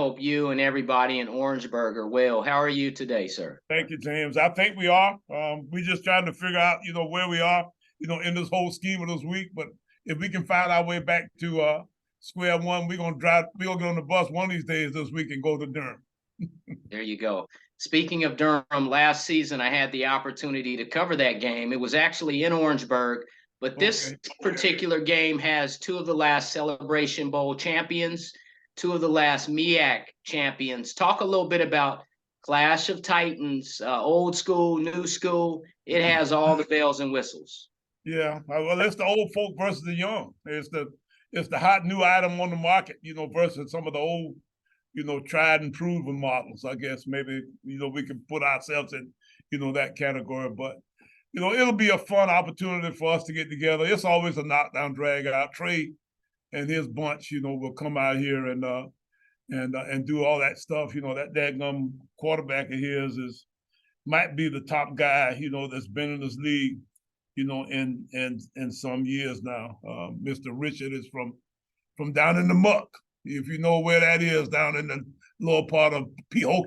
hope you and everybody in Orangeburg are well. How are you today, sir? Thank you, James. I think we are. We just trying to figure out, where we are, in this whole scheme of this week. But if we can find our way back to square one, we're gonna get on the bus one of these days this week and go to Durham. There you go. Speaking of Durham, last season I had the opportunity to cover that game. It was actually in Orangeburg, but this particular game has two of the last Celebration Bowl champions, two of the last Meac champions. Talk a little bit about Clash of Titans, old school, new school. It has all the bells and whistles. Yeah, well, it's the old folk versus the young. It's the hot new item on the market, versus some of the old, tried and proven models. I guess maybe we can put ourselves in, that category. But it'll be a fun opportunity for us to get together. It's always a knockdown, drag out. Trey and his bunch, will come out here and do all that stuff. That daggum quarterback of his might be the top guy, that's been in this league, in some years now. Mr. Richard is from down in the muck. If you know where that is, down in the lower part of Pough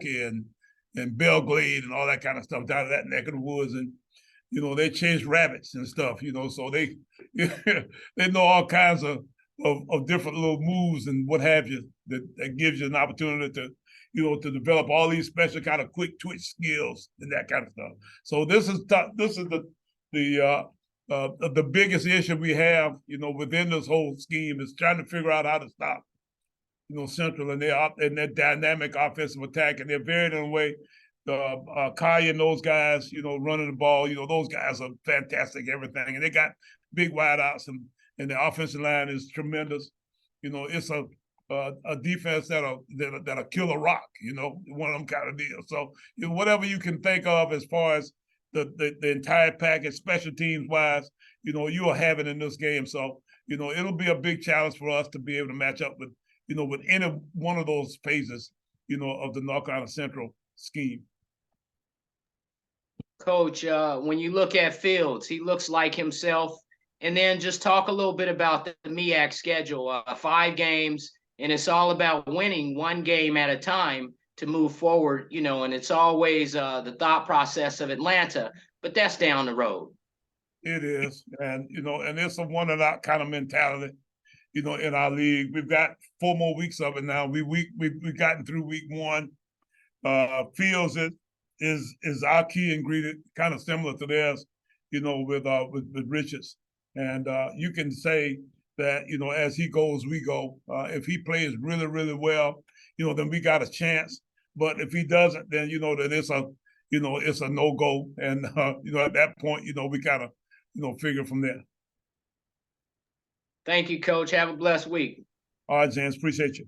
and Belglade and all that kind of stuff, down in that neck of the woods. And they chase rabbits and stuff, so they they know all kinds of different little moves and what have you that gives you an opportunity to to develop all these special kind of quick twitch skills and that kind of stuff. So this is the biggest issue we have within this whole scheme is trying to figure out how to stop Central and their dynamic offensive attack, and they're varied in a way. Kaya and those guys, running the ball, those guys are fantastic, everything. And they got big wideouts, and the offensive line is tremendous. It's a defense that'll kill a rock, one of them kind of deals. So whatever you can think of as far as the entire package, special teams wise, you are having in this game. So, it'll be a big challenge for us to be able to match up with, with any one of those phases, of the North Carolina Central scheme. Coach, when you look at Fields, he looks like himself. And then just talk a little bit about the Meac schedule, 5 games, and it's all about winning one game at a time to move forward, and it's always the thought process of Atlanta, but that's down the road. It is. And, and it's a one and out kind of mentality, in our league. We've got 4 more weeks of it now. We've gotten through week 1. Fields is our key ingredient, kind of similar to theirs, with Richards. And you can say that, as he goes, we go. If he plays really, really well, then we got a chance. But if he doesn't, then, that it's a no-go. And, at that point, we kind of, figure from there. Thank you, Coach. Have a blessed week. All right, James. Appreciate you.